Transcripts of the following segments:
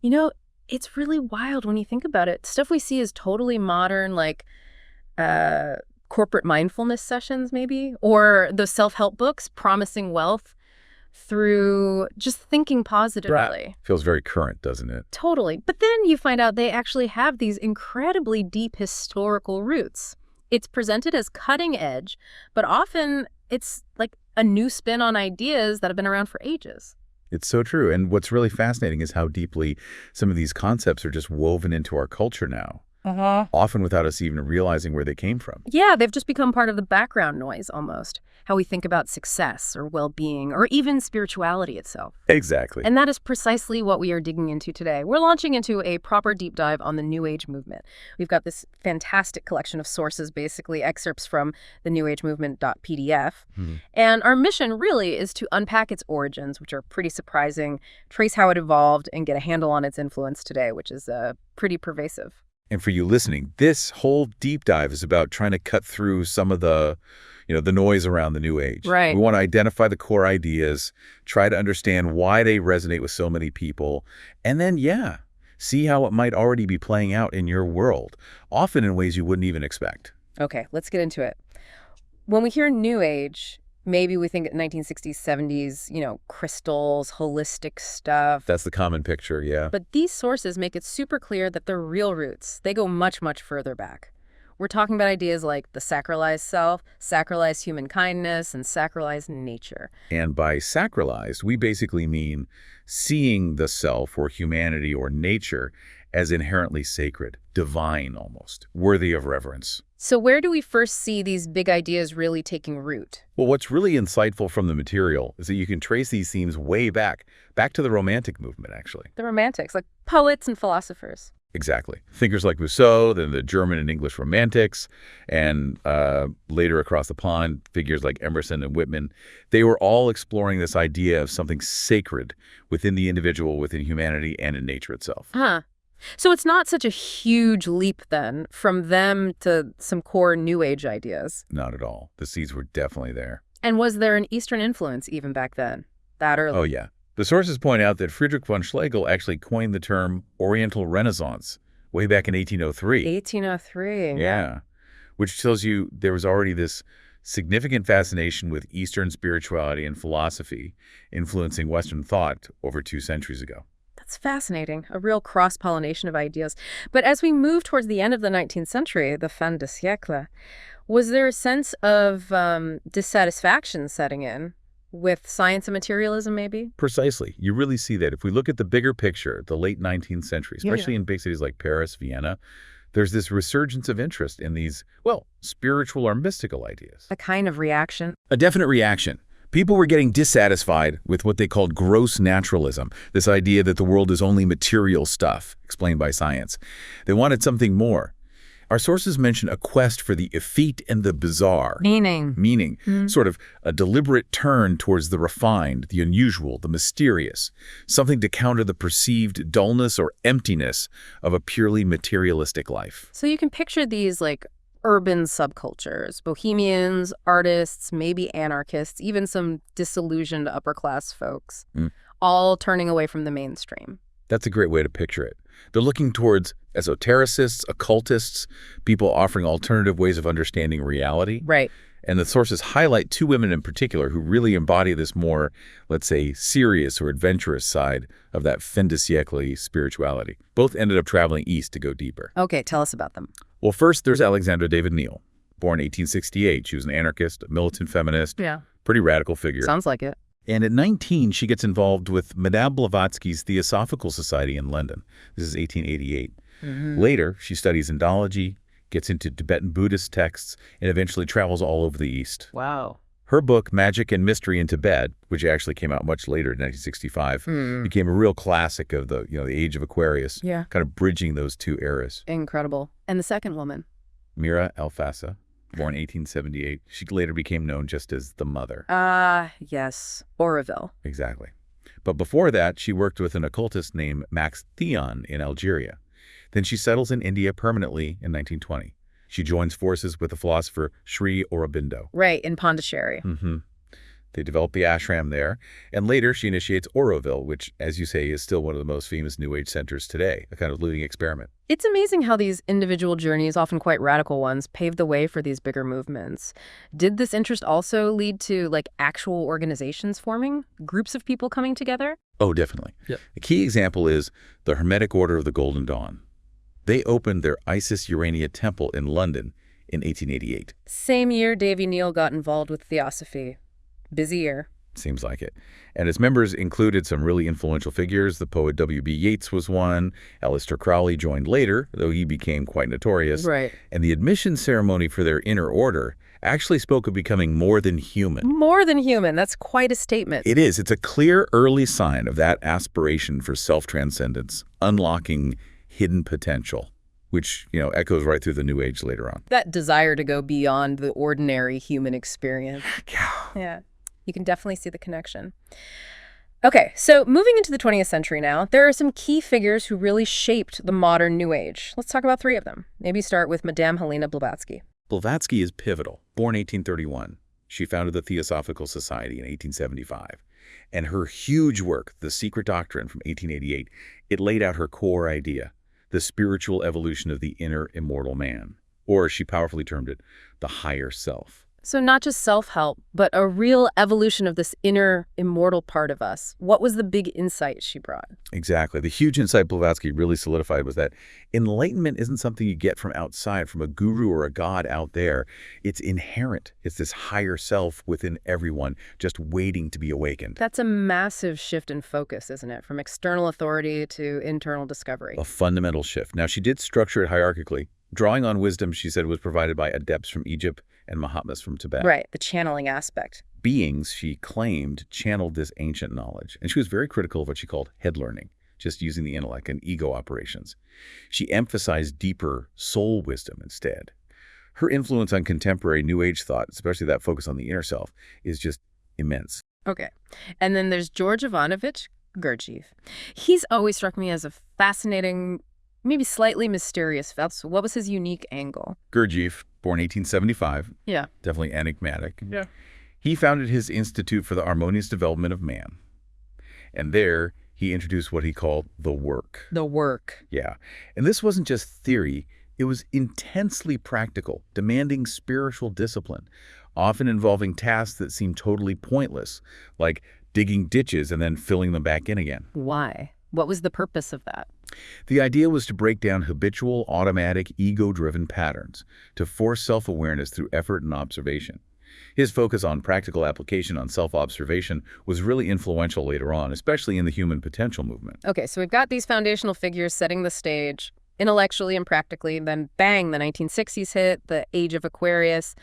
You know, it's really wild when you think about it. Stuff we see is totally modern, like corporate mindfulness sessions maybe, or those self-help books promising wealth through just thinking positively. Right. Feels very current, doesn't it? Totally. But then you find out they actually have these incredibly deep historical roots. It's presented as cutting edge, but often it's like a new spin on ideas that have been around for ages. It's so true. And what's really fascinating is how deeply some of these concepts are just woven into our culture now. Often without us even realizing where they came from. Yeah, they've just become part of the background noise almost. How we think about success or well-being or even spirituality itself. Exactly. And that is precisely what we are digging into today. We're launching into a proper deep dive on the New Age movement. We've got this fantastic collection of sources, basically excerpts from the newagemovement.pdf. And our mission really is to unpack its origins, which are pretty surprising, trace how it evolved, and get a handle on its influence today, which is pretty pervasive. And for you listening, this whole deep dive is about trying to cut through some of the noise around the New Age. Right. We want to identify the core ideas, try to understand why they resonate with so many people, and then, see how it might already be playing out in your world, often in ways you wouldn't even expect. Okay, let's get into it. When we hear New Age, maybe we think 1960s, 70s, crystals, holistic stuff. That's the common picture, yeah. But these sources make it super clear that their real roots, they go much, much further back. We're talking about ideas like the sacralized self, sacralized human kindness, and sacralized nature. And by sacralized, we basically mean seeing the self or humanity or nature as inherently sacred, divine almost, worthy of reverence. So where do we first see these big ideas really taking root? Well, what's really insightful from the material is that you can trace these themes way back to the Romantic movement, actually. The Romantics, like poets and philosophers. Exactly. Thinkers like Mucha, then the German and English Romantics, and later across the pond, figures like Emerson and Whitman. They were all exploring this idea of something sacred within the individual, within humanity, and in nature itself. So it's not such a huge leap, then, from them to some core New Age ideas. Not at all. The seeds were definitely there. And was there an Eastern influence even back then? That early? Oh, yeah. The sources point out that Friedrich von Schlegel actually coined the term Oriental Renaissance way back in 1803. 1803. Yeah. Which tells you there was already this significant fascination with Eastern spirituality and philosophy influencing Western thought over 2 centuries ago. That's fascinating, a real cross-pollination of ideas. But as we move towards the end of the 19th century, the fin de siècle, was there a sense of dissatisfaction setting in with science and materialism, maybe? Precisely. You really see that. If we look at the bigger picture, the late 19th century, especially in big cities like Paris, Vienna, there's this resurgence of interest in these, spiritual or mystical ideas. A kind of reaction. A definite reaction. People were getting dissatisfied with what they called gross naturalism, this idea that the world is only material stuff, explained by science. They wanted something more. Our sources mention a quest for the effete and the bizarre. Meaning, sort of a deliberate turn towards the refined, the unusual, the mysterious, something to counter the perceived dullness or emptiness of a purely materialistic life. So you can picture these, like, urban subcultures, bohemians, artists, maybe anarchists, even some disillusioned upper-class folks, all turning away from the mainstream. That's a great way to picture it. They're looking towards esotericists, occultists, people offering alternative ways of understanding reality. Right. And the sources highlight 2 women in particular who really embody this more, let's say, serious or adventurous side of that fin de siècle spirituality. Both ended up traveling east to go deeper. Okay, tell us about them. Well, first, there's Alexandra David Neal, born 1868. She was an anarchist, a militant feminist, pretty radical figure. Sounds like it. And at 19, she gets involved with Madame Blavatsky's Theosophical Society in London. This is 1888. Later, she studies Indology, gets into Tibetan Buddhist texts, and eventually travels all over the East. Wow. Her book, Magic and Mystery in Tibet, which actually came out much later in 1965, became a real classic of the age of Aquarius, kind of bridging those 2 eras. Incredible. And the second woman? Mira Alfassa, born 1878. She later became known just as the Mother. Yes. Oroville. Exactly. But before that, she worked with an occultist named Max Theon in Algeria. Then she settles in India permanently in 1920. She joins forces with the philosopher Sri Aurobindo. Right, in Pondicherry. They develop the ashram there, and later she initiates Oroville, which, as you say, is still one of the most famous New Age centers today, a kind of living experiment. It's amazing how these individual journeys, often quite radical ones, paved the way for these bigger movements. Did this interest also lead to, like, actual organizations forming? Groups of people coming together? Oh, definitely. Yep. A key example is the Hermetic Order of the Golden Dawn. They opened their Isis Urania temple in London in 1888. Same year Davy Neal got involved with Theosophy. Busy year. Seems like it. And its members included some really influential figures. The poet W.B. Yeats was one. Aleister Crowley joined later, though he became quite notorious. Right. And the admission ceremony for their inner order actually spoke of becoming more than human. More than human. That's quite a statement. It is. It's a clear early sign of that aspiration for self-transcendence, unlocking hidden potential, which, echoes right through the New Age later on. That desire to go beyond the ordinary human experience. Yeah. You can definitely see the connection. Okay, so moving into the 20th century now, there are some key figures who really shaped the modern New Age. Let's talk about 3 of them. Maybe start with Madame Helena Blavatsky. Blavatsky is pivotal. Born 1831, she founded the Theosophical Society in 1875. And her huge work, The Secret Doctrine from 1888, it laid out her core idea, the spiritual evolution of the inner immortal man. Or, as she powerfully termed it, the higher self. So not just self-help, but a real evolution of this inner immortal part of us. What was the big insight she brought? Exactly. The huge insight Blavatsky really solidified was that enlightenment isn't something you get from outside, from a guru or a god out there. It's inherent. It's this higher self within everyone, just waiting to be awakened. That's a massive shift in focus, isn't it? From external authority to internal discovery. A fundamental shift. Now, she did structure it hierarchically. Drawing on wisdom, she said, was provided by adepts from Egypt and Mahatmas from Tibet. Right, the channeling aspect. Beings, she claimed, channeled this ancient knowledge. And she was very critical of what she called head learning, just using the intellect and ego operations. She emphasized deeper soul wisdom instead. Her influence on contemporary New Age thought, especially that focus on the inner self, is just immense. Okay. And then there's George Ivanovich Gurdjieff. He's always struck me as a fascinating, maybe slightly mysterious fellow. So what was his unique angle? Gurdjieff, born 1875. Yeah. Definitely enigmatic. Yeah. He founded his Institute for the Harmonious Development of Man. And there, he introduced what he called the work. The work. Yeah. And this wasn't just theory. It was intensely practical, demanding spiritual discipline, often involving tasks that seemed totally pointless, like digging ditches and then filling them back in again. Why? What was the purpose of that? The idea was to break down habitual, automatic, ego-driven patterns, to force self-awareness through effort and observation. His focus on practical application on self-observation was really influential later on, especially in the human potential movement. Okay, so we've got these foundational figures setting the stage, intellectually and practically, then bang, the 1960s hit, the age of Aquarius.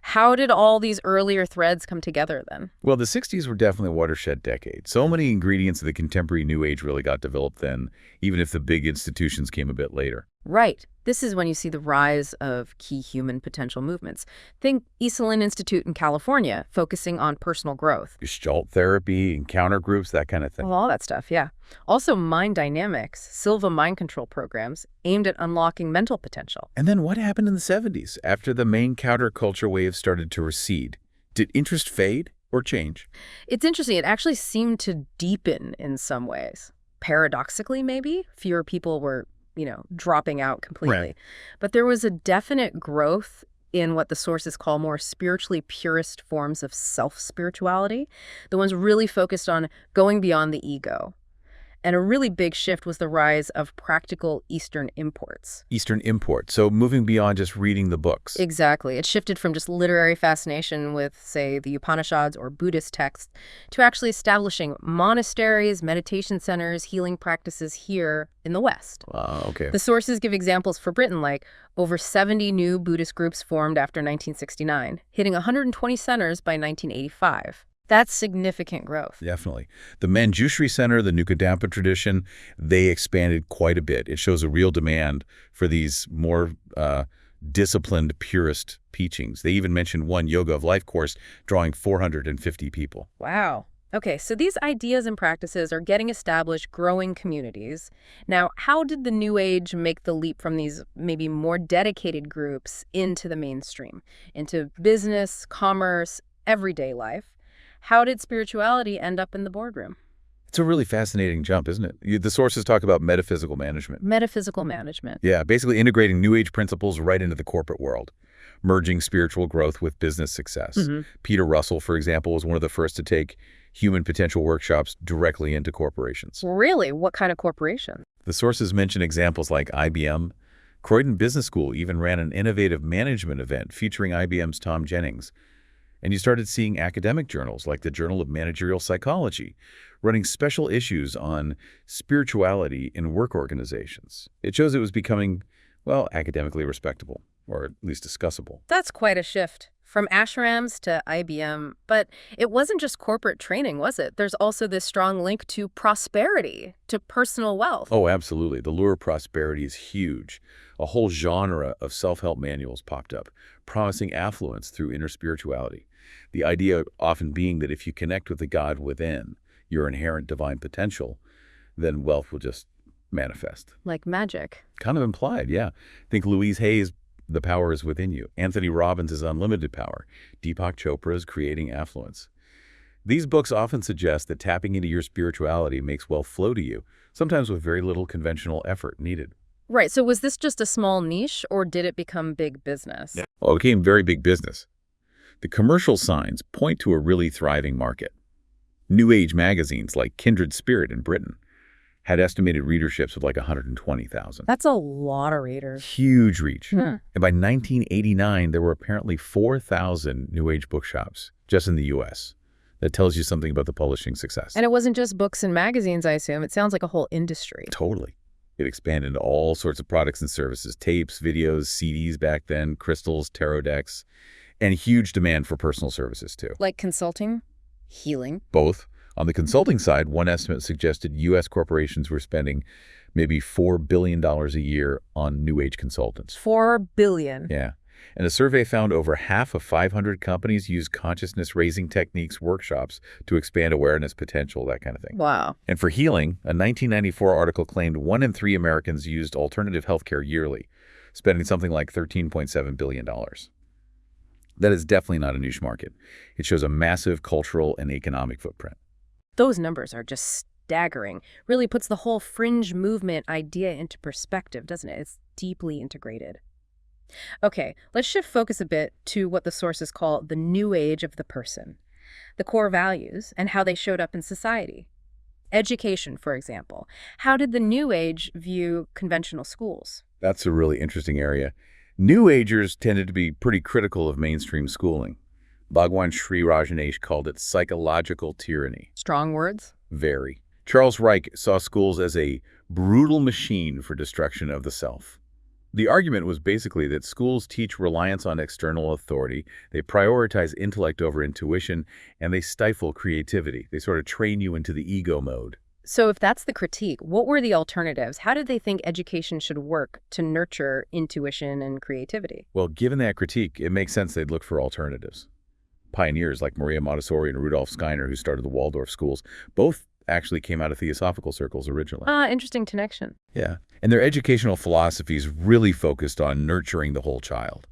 How did all these earlier threads come together then? Well, the 60s were definitely a watershed decade. So many ingredients of the contemporary New Age really got developed then, even if the big institutions came a bit later. Right. This is when you see the rise of key human potential movements. Think Esalen Institute in California, focusing on personal growth. Gestalt therapy, encounter groups, that kind of thing. Well, all that stuff, yeah. Also mind dynamics, Silva mind control programs aimed at unlocking mental potential. And then what happened in the 70s after the main counterculture wave started to recede? Did interest fade or change? It's interesting. It actually seemed to deepen in some ways. Paradoxically, maybe. Fewer people were dropping out completely. Right. But there was a definite growth in what the sources call more spiritually purist forms of self-spirituality, the ones really focused on going beyond the ego. And a really big shift was the rise of practical Eastern imports. Eastern import, so moving beyond just reading the books. Exactly. It shifted from just literary fascination with, say, the Upanishads or Buddhist texts to actually establishing monasteries, meditation centers, healing practices here in the West. Okay. The sources give examples for Britain, like over 70 new Buddhist groups formed after 1969, hitting 120 centers by 1985. That's significant growth. Definitely. The Manjushri Center, the Nukadampa tradition, they expanded quite a bit. It shows a real demand for these more disciplined, purist teachings. They even mentioned one Yoga of Life course drawing 450 people. Wow. Okay, so these ideas and practices are getting established, growing communities. Now, how did the New Age make the leap from these maybe more dedicated groups into the mainstream, into business, commerce, everyday life? How did spirituality end up in the boardroom? It's a really fascinating jump, isn't it? The sources talk about metaphysical management. Metaphysical management. Yeah, basically integrating New Age principles right into the corporate world, merging spiritual growth with business success. Peter Russell, for example, was one of the first to take human potential workshops directly into corporations. Really? What kind of corporation? The sources mention examples like IBM. Croydon Business School even ran an innovative management event featuring IBM's Tom Jennings. And you started seeing academic journals like the Journal of Managerial Psychology running special issues on spirituality in work organizations. It shows it was becoming, well, academically respectable, or at least discussable. That's quite a shift. From ashrams to IBM. But it wasn't just corporate training, was it? There's also this strong link to prosperity, to personal wealth. Oh, absolutely. The lure of prosperity is huge. A whole genre of self-help manuals popped up, promising affluence through inner spirituality. The idea often being that if you connect with the God within, your inherent divine potential, then wealth will just manifest. Like magic. Kind of implied, yeah. Think Louise Hay's The Power is Within You. Anthony Robbins' Unlimited Power. Deepak Chopra's Creating Affluence. These books often suggest that tapping into your spirituality makes wealth flow to you, sometimes with very little conventional effort needed. Right, so was this just a small niche, or did it become big business? Yeah. Well, it became very big business. The commercial signs point to a really thriving market. New Age magazines like Kindred Spirit in Britain had estimated readerships of like 120,000. That's a lot of readers. Huge reach. And by 1989, there were apparently 4,000 New Age bookshops just in the U.S. That tells you something about the publishing success. And it wasn't just books and magazines, I assume. It sounds like a whole industry. Totally. It expanded into all sorts of products and services, tapes, videos, CDs back then, crystals, tarot decks, and huge demand for personal services too. Like consulting? Healing? Both. On the consulting side, one estimate suggested U.S. corporations were spending maybe $4 billion a year on New Age consultants. $4 billion? Yeah. And a survey found over half of 500 companies use consciousness-raising techniques workshops to expand awareness potential, that kind of thing. Wow. And for healing, a 1994 article claimed 1 in 3 Americans used alternative healthcare yearly, spending something like $13.7 billion. That is definitely not a niche market. It shows a massive cultural and economic footprint. Those numbers are just staggering. Really puts the whole fringe movement idea into perspective, doesn't it? It's deeply integrated. Okay, let's shift focus a bit to what the sources call the new age of the person, the core values, and how they showed up in society. Education, for example. How did the New Age view conventional schools? That's a really interesting area. New Agers tended to be pretty critical of mainstream schooling. Bhagwan Sri Rajaneesh called it psychological tyranny. Strong words? Very. Charles Reich saw schools as a brutal machine for destruction of the self. The argument was basically that schools teach reliance on external authority, they prioritize intellect over intuition, and they stifle creativity. They sort of train you into the ego mode. So if that's the critique, what were the alternatives? How did they think education should work to nurture intuition and creativity? Well, given that critique, it makes sense they'd look for alternatives. Pioneers like Maria Montessori and Rudolf Steiner, who started the Waldorf schools, both actually came out of theosophical circles originally. Interesting connection. Yeah. And their educational philosophies really focused on nurturing the whole child.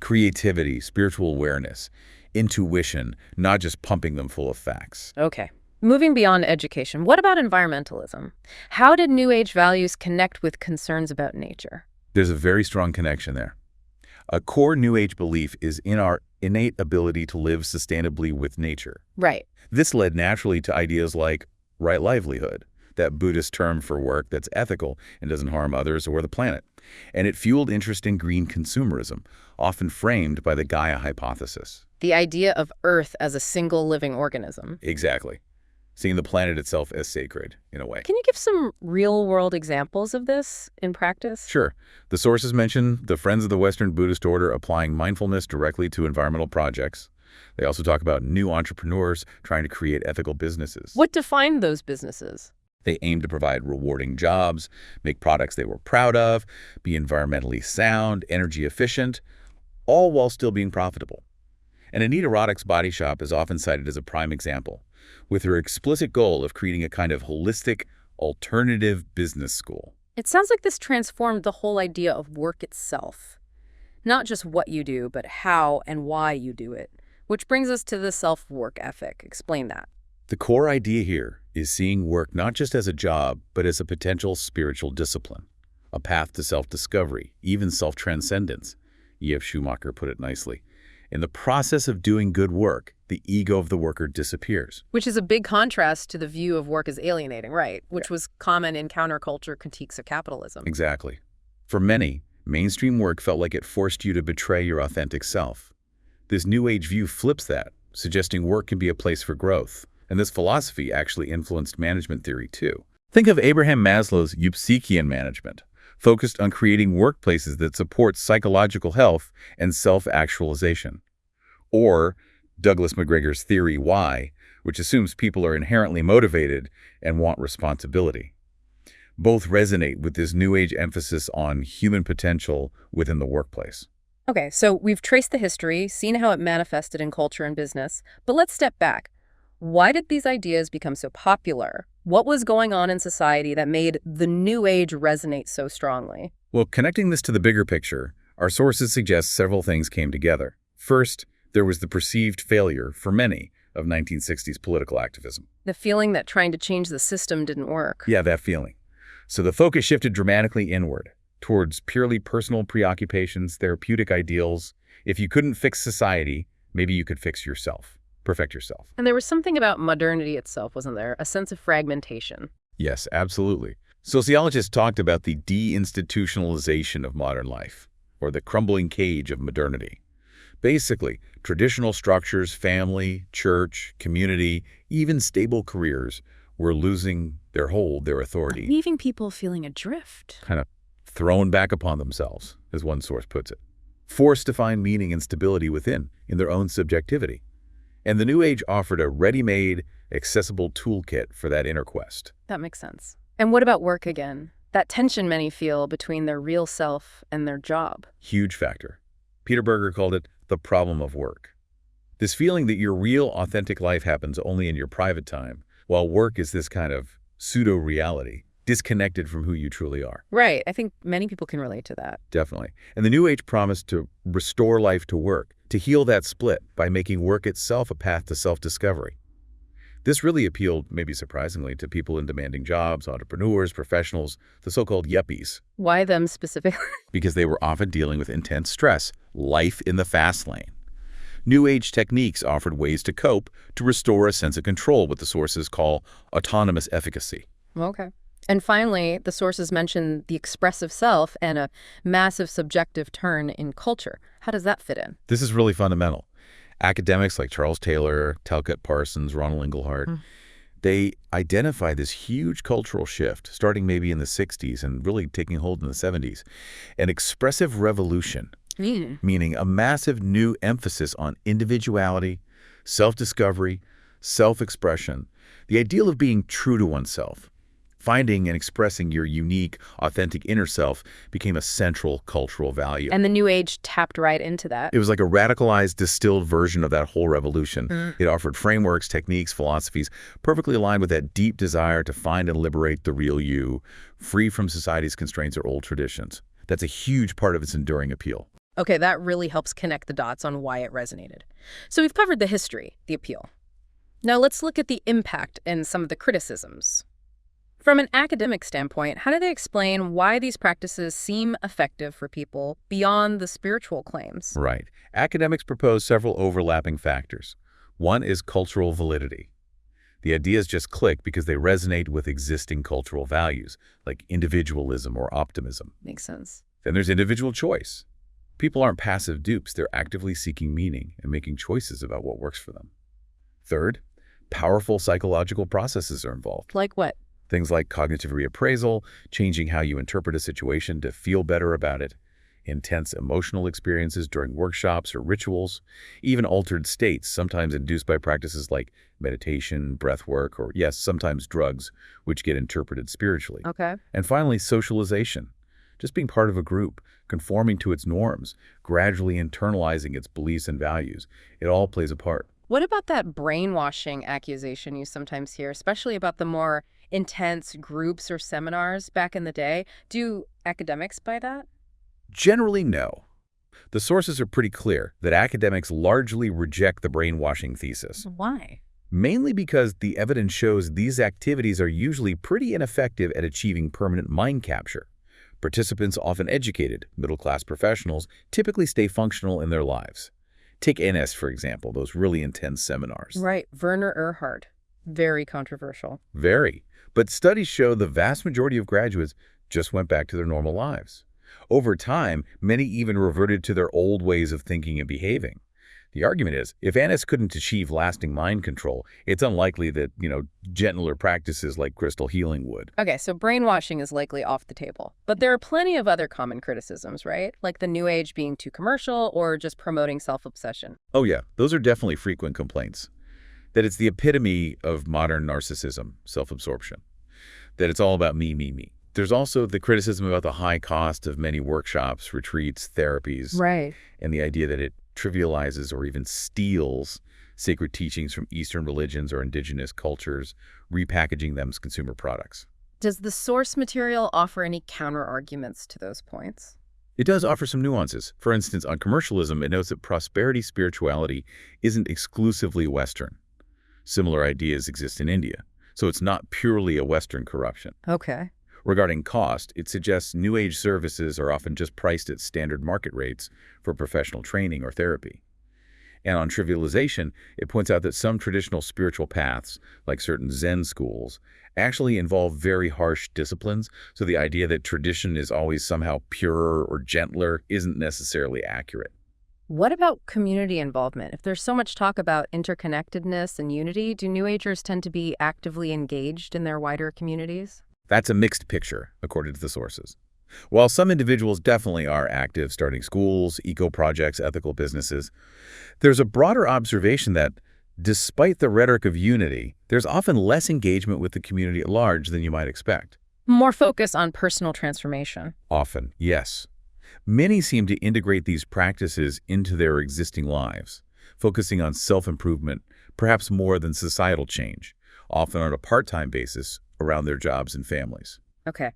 Creativity, spiritual awareness, intuition, not just pumping them full of facts. Okay. Moving beyond education, what about environmentalism? How did New Age values connect with concerns about nature? There's a very strong connection there. A core New Age belief is in our innate ability to live sustainably with nature. Right. This led naturally to ideas like right livelihood, that Buddhist term for work that's ethical and doesn't harm others or the planet. And it fueled interest in green consumerism, often framed by the Gaia hypothesis. The idea of Earth as a single living organism. Exactly. Seeing the planet itself as sacred, in a way. Can you give some real-world examples of this in practice? Sure. The sources mention the Friends of the Western Buddhist Order applying mindfulness directly to environmental projects. They also talk about new entrepreneurs trying to create ethical businesses. What defined those businesses? They aim to provide rewarding jobs, make products they were proud of, be environmentally sound, energy efficient, all while still being profitable. And Anita Roddick's Body Shop is often cited as a prime example, with her explicit goal of creating a kind of holistic, alternative business school. It sounds like this transformed the whole idea of work itself. Not just what you do, but how and why you do it, Which brings us to the self-work ethic. Explain that. The core idea here is seeing work not just as a job, but as a potential spiritual discipline, a path to self-discovery, even self-transcendence. E.F. Schumacher put it nicely. In the process of doing good work, the ego of the worker disappears. Which is a big contrast to the view of work as alienating, right? Which was common in counterculture critiques of capitalism. Exactly. For many, mainstream work felt like it forced you to betray your authentic self. This New Age view flips that, suggesting work can be a place for growth. And this philosophy actually influenced management theory too. Think of Abraham Maslow's Upsekian management, focused on creating workplaces that support psychological health and self-actualization. Or Douglas McGregor's Theory Y, which assumes people are inherently motivated and want responsibility. Both resonate with this New Age emphasis on human potential within the workplace. Okay, so we've traced the history, seen how it manifested in culture and business, but let's step back. Why did these ideas become so popular? What was going on in society that made the New Age resonate so strongly? Well, connecting this to the bigger picture, our sources suggest several things came together. First, there was the perceived failure, for many, of 1960s political activism. The feeling that trying to change the system didn't work. Yeah, that feeling. So the focus shifted dramatically inward, towards purely personal preoccupations, therapeutic ideals. If you couldn't fix society, maybe you could fix yourself. Perfect yourself. And there was something about modernity itself, wasn't there? A sense of fragmentation. Yes, absolutely. Sociologists talked about the deinstitutionalization of modern life, or the crumbling cage of modernity. Basically, traditional structures, family, church, community, even stable careers were losing their hold, their authority. Leaving people feeling adrift. Kind of thrown back upon themselves, as one source puts it. Forced to find meaning and stability within, in their own subjectivity. And the New Age offered a ready-made, accessible toolkit for that inner quest. That makes sense. And what about work again? That tension many feel between their real self and their job. Huge factor. Peter Berger called it the problem of work. This feeling that your real, authentic life happens only in your private time, while work is this kind of pseudo-reality, disconnected from who you truly are. Right. I think many people can relate to that. Definitely. And the New Age promised to restore life to work, to heal that split by making work itself a path to self-discovery. This really appealed, maybe surprisingly, to people in demanding jobs, entrepreneurs, professionals, the so-called yuppies. Why them specifically? Because they were often dealing with intense stress, life in the fast lane. New Age techniques offered ways to cope to restore a sense of control, what the sources call autonomous efficacy. Okay. And finally, the sources mention the expressive self and a massive subjective turn in culture. How does that fit in? This is really fundamental. Academics like Charles Taylor, Talcott Parsons, Ronald Inglehart, they identify this huge cultural shift, starting maybe in the 60s and really taking hold in the 70s. An expressive revolution, meaning a massive new emphasis on individuality, self-discovery, self-expression, the ideal of being true to oneself. Finding and expressing your unique, authentic inner self became a central cultural value. And the New Age tapped right into that. It was like a radicalized, distilled version of that whole revolution. It offered frameworks, techniques, philosophies, perfectly aligned with that deep desire to find and liberate the real you, free from society's constraints or old traditions. That's a huge part of its enduring appeal. Okay, that really helps connect the dots on why it resonated. So we've covered the history, the appeal. Now let's look at the impact and some of the criticisms. From an academic standpoint, how do they explain why these practices seem effective for people beyond the spiritual claims? Right. Academics propose several overlapping factors. One is cultural validity. The ideas just click because they resonate with existing cultural values, like individualism or optimism. Makes sense. Then there's individual choice. People aren't passive dupes. They're actively seeking meaning and making choices about what works for them. Third, powerful psychological processes are involved. Like what? Things like cognitive reappraisal, changing how you interpret a situation to feel better about it, intense emotional experiences during workshops or rituals, even altered states, sometimes induced by practices like meditation, breath work, or yes, sometimes drugs, which get interpreted spiritually. Okay. And finally, socialization. Just being part of a group, conforming to its norms, gradually internalizing its beliefs and values. It all plays a part. What about that brainwashing accusation you sometimes hear, especially about the more intense groups or seminars back in the day? Do academics buy that? Generally, no. The sources are pretty clear that academics largely reject the brainwashing thesis. Why? Mainly because the evidence shows these activities are usually pretty ineffective at achieving permanent mind capture. Participants, often educated, middle-class professionals, typically stay functional in their lives. Take NS, for example, those really intense seminars. Right, Werner Erhard. Very controversial. Very. But studies show the vast majority of graduates just went back to their normal lives. Over time, many even reverted to their old ways of thinking and behaving. The argument is, if NS couldn't achieve lasting mind control, it's unlikely that, gentler practices like crystal healing would. Okay, so brainwashing is likely off the table. But there are plenty of other common criticisms, right? Like the New Age being too commercial or just promoting self-obsession. Oh yeah, those are definitely frequent complaints. That it's the epitome of modern narcissism, self-absorption. That it's all about me, me, me. There's also the criticism about the high cost of many workshops, retreats, therapies. Right. And the idea that it trivializes or even steals sacred teachings from Eastern religions or indigenous cultures, repackaging them as consumer products. Does the source material offer any counter-arguments to those points? It does offer some nuances. For instance, on commercialism, it notes that prosperity spirituality isn't exclusively Western. Similar ideas exist in India, so it's not purely a Western corruption. Okay. Regarding cost, it suggests New Age services are often just priced at standard market rates for professional training or therapy. And on trivialization, it points out that some traditional spiritual paths, like certain Zen schools, actually involve very harsh disciplines, so the idea that tradition is always somehow purer or gentler isn't necessarily accurate. What about community involvement? If there's so much talk about interconnectedness and unity, do New Agers tend to be actively engaged in their wider communities? That's a mixed picture, according to the sources. While some individuals definitely are active, starting schools, eco-projects, ethical businesses, there's a broader observation that, despite the rhetoric of unity, there's often less engagement with the community at large than you might expect. More focus on personal transformation. Often, yes. Many seem to integrate these practices into their existing lives, focusing on self-improvement, perhaps more than societal change, often on a part-time basis around their jobs and families. Okay.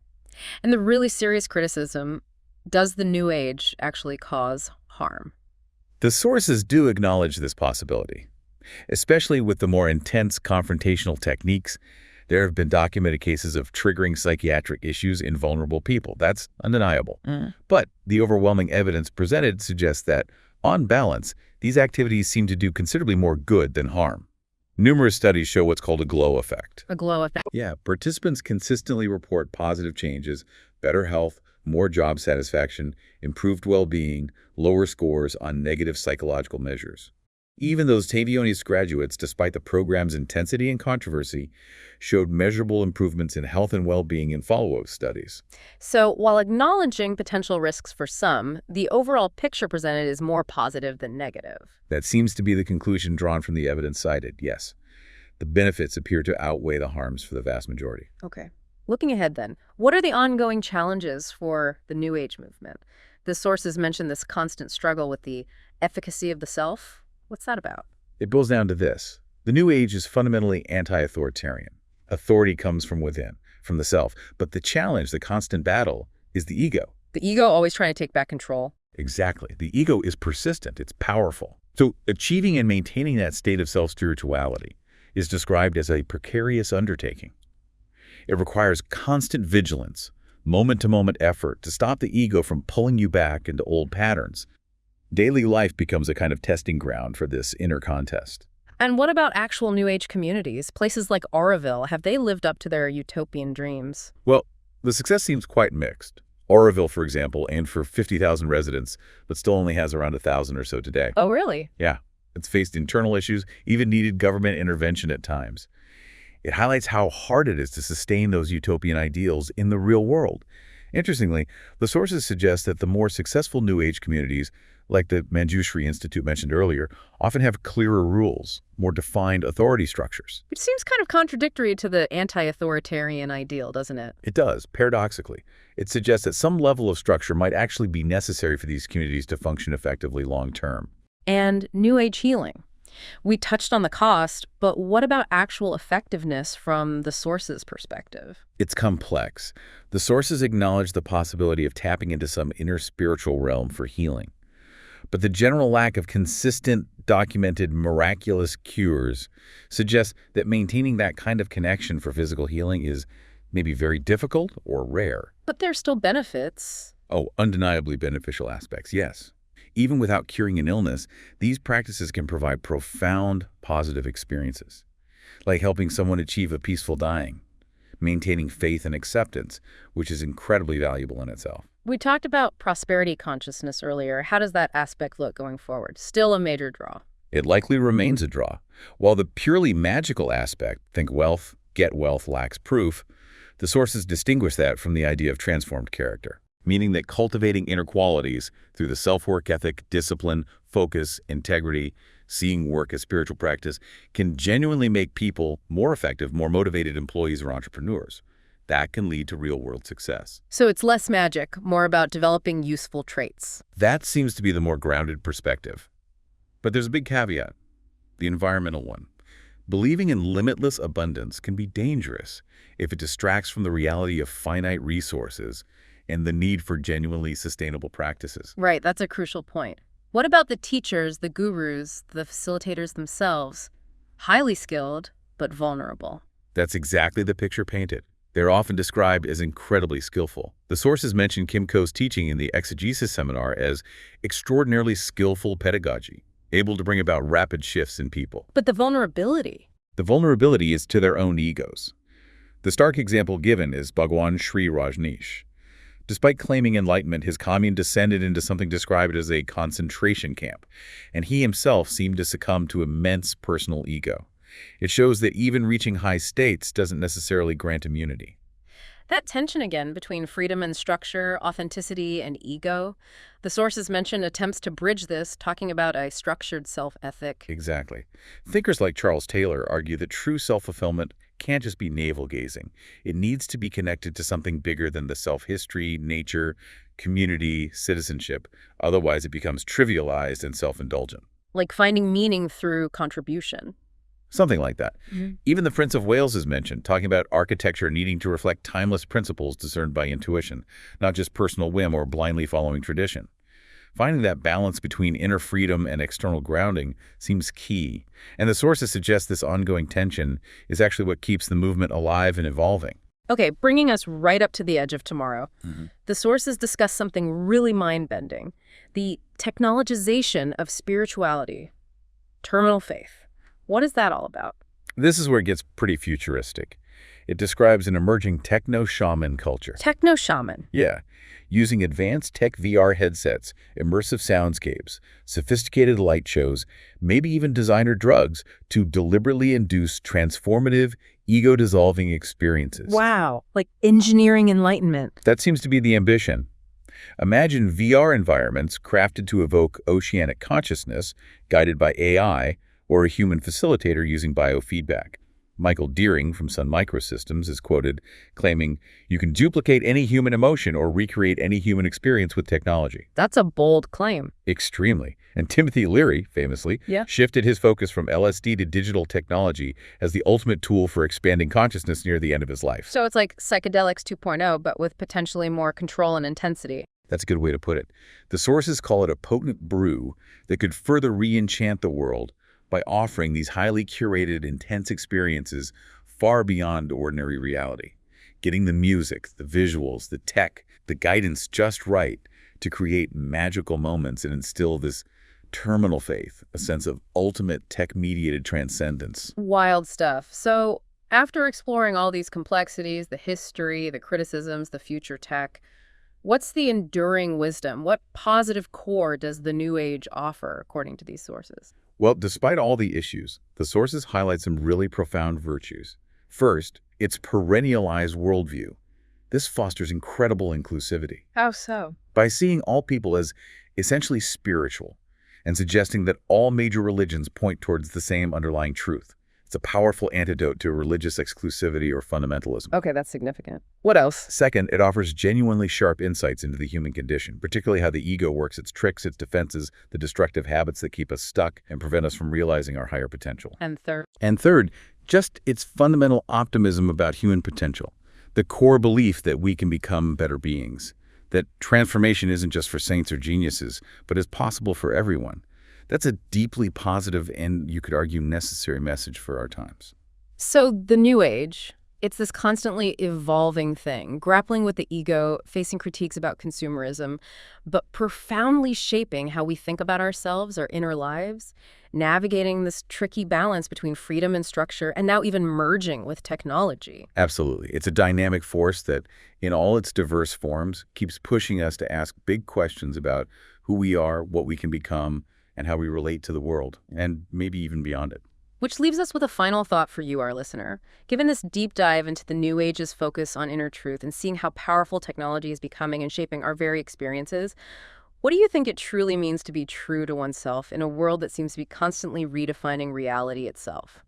And the really serious criticism, does the New Age actually cause harm? The sources do acknowledge this possibility. Especially with the more intense confrontational techniques, there have been documented cases of triggering psychiatric issues in vulnerable people. That's undeniable. But the overwhelming evidence presented suggests that, on balance, these activities seem to do considerably more good than harm. Numerous studies show what's called a glow effect. A glow effect. Yeah, participants consistently report positive changes, better health, more job satisfaction, improved well-being, lower scores on negative psychological measures. Even those Tavionis graduates, despite the program's intensity and controversy, showed measurable improvements in health and well-being in follow-up studies. So while acknowledging potential risks for some, the overall picture presented is more positive than negative. That seems to be the conclusion drawn from the evidence cited, yes. The benefits appear to outweigh the harms for the vast majority. Okay. Looking ahead then, what are the ongoing challenges for the New Age movement? The sources mention this constant struggle with the efficacy of the self. What's that about? It boils down to this. The New Age is fundamentally anti-authoritarian. Authority comes from within, from the self. But the challenge, the constant battle, is the ego. The ego always trying to take back control. Exactly. The ego is persistent. It's powerful. So achieving and maintaining that state of self-spirituality is described as a precarious undertaking. It requires constant vigilance, moment-to-moment effort to stop the ego from pulling you back into old patterns. Daily life becomes a kind of testing ground for this inner contest. And what about actual New Age communities? Places like Auroville, have they lived up to their utopian dreams? Well, the success seems quite mixed. Auroville, for example, aimed for 50,000 residents, but still only has around 1,000 or so today. Oh, really? Yeah. It's faced internal issues, even needed government intervention at times. It highlights how hard it is to sustain those utopian ideals in the real world. Interestingly, the sources suggest that the more successful New Age communities, like the Manjushri Institute mentioned earlier, often have clearer rules, more defined authority structures. Which seems kind of contradictory to the anti-authoritarian ideal, doesn't it? It does, paradoxically. It suggests that some level of structure might actually be necessary for these communities to function effectively long-term. And New Age healing. We touched on the cost, but what about actual effectiveness from the source's perspective? It's complex. The sources acknowledge the possibility of tapping into some inner spiritual realm for healing. But the general lack of consistent, documented, miraculous cures suggests that maintaining that kind of connection for physical healing is maybe very difficult or rare. But there's still benefits. Oh, undeniably beneficial aspects, yes. Even without curing an illness, these practices can provide profound positive experiences, like helping someone achieve a peaceful dying, maintaining faith and acceptance, which is incredibly valuable in itself. We talked about prosperity consciousness earlier. How does that aspect look going forward? Still a major draw. It likely remains a draw. While the purely magical aspect, think wealth, get wealth, lacks proof, the sources distinguish that from the idea of transformed character, meaning that cultivating inner qualities through the self-work ethic, discipline, focus, integrity, seeing work as spiritual practice can genuinely make people more effective, more motivated employees or entrepreneurs. That can lead to real-world success. So it's less magic, more about developing useful traits. That seems to be the more grounded perspective. But there's a big caveat, the environmental one. Believing in limitless abundance can be dangerous if it distracts from the reality of finite resources and the need for genuinely sustainable practices. Right, that's a crucial point. What about the teachers, the gurus, the facilitators themselves? Highly skilled, but vulnerable. That's exactly the picture painted. They're often described as incredibly skillful. The sources mention Kim Ko's teaching in the exegesis seminar as extraordinarily skillful pedagogy, able to bring about rapid shifts in people. But the vulnerability? The vulnerability is to their own egos. The stark example given is Bhagwan Sri Rajneesh. Despite claiming enlightenment, his commune descended into something described as a concentration camp, and he himself seemed to succumb to immense personal ego. It shows that even reaching high states doesn't necessarily grant immunity. That tension again between freedom and structure, authenticity and ego. The sources mention attempts to bridge this, talking about a structured self-ethic. Exactly. Thinkers like Charles Taylor argue that true self-fulfillment can't just be navel-gazing. It needs to be connected to something bigger than the self-history, nature, community, citizenship. Otherwise, it becomes trivialized and self-indulgent. Like finding meaning through contribution. Something like that. Even the Prince of Wales is mentioned, talking about architecture needing to reflect timeless principles discerned by intuition, not just personal whim or blindly following tradition. Finding that balance between inner freedom and external grounding seems key, and the sources suggest this ongoing tension is actually what keeps the movement alive and evolving. Okay, bringing us right up to the edge of tomorrow. The sources discuss something really mind-bending, the technologization of spirituality, terminal faith. What is that all about? This is where it gets pretty futuristic. It describes an emerging techno-shaman culture. Techno-shaman? Yeah, using advanced tech VR headsets, immersive soundscapes, sophisticated light shows, maybe even designer drugs to deliberately induce transformative, ego-dissolving experiences. Wow, like engineering enlightenment. That seems to be the ambition. Imagine VR environments crafted to evoke oceanic consciousness, guided by AI, or a human facilitator using biofeedback. Michael Deering from Sun Microsystems is quoted claiming, "You can duplicate any human emotion or recreate any human experience with technology." That's a bold claim. Extremely. And Timothy Leary, famously, shifted his focus from LSD to digital technology as the ultimate tool for expanding consciousness near the end of his life. So it's like psychedelics 2.0, but with potentially more control and intensity. That's a good way to put it. The sources call it a potent brew that could further re-enchant the world by offering these highly curated, intense experiences far beyond ordinary reality, getting the music, the visuals, the tech, the guidance just right to create magical moments and instill this terminal faith, a sense of ultimate tech-mediated transcendence. Wild stuff. So after exploring all these complexities, the history, the criticisms, the future tech, what's the enduring wisdom? What positive core does the New Age offer, according to these sources? Well, despite all the issues, the sources highlight some really profound virtues. First, its perennialized worldview. This fosters incredible inclusivity. How so? By seeing all people as essentially spiritual and suggesting that all major religions point towards the same underlying truth. It's a powerful antidote to religious exclusivity or fundamentalism. Okay, that's significant. What else? Second, it offers genuinely sharp insights into the human condition, particularly how the ego works its tricks, its defenses, the destructive habits that keep us stuck and prevent us from realizing our higher potential. And third? And third, just its fundamental optimism about human potential, the core belief that we can become better beings. that transformation isn't just for saints or geniuses, but is possible for everyone. That's a deeply positive and, you could argue, necessary message for our times. So the New Age, it's this constantly evolving thing, grappling with the ego, facing critiques about consumerism, but profoundly shaping how we think about ourselves, our inner lives, navigating this tricky balance between freedom and structure, and now even merging with technology. Absolutely. It's a dynamic force that, in all its diverse forms, keeps pushing us to ask big questions about who we are, what we can become, and how we relate to the world, and maybe even beyond it. Which leaves us with a final thought for you, our listener. Given this deep dive into the New Age's focus on inner truth and seeing how powerful technology is becoming and shaping our very experiences, what do you think it truly means to be true to oneself in a world that seems to be constantly redefining reality itself?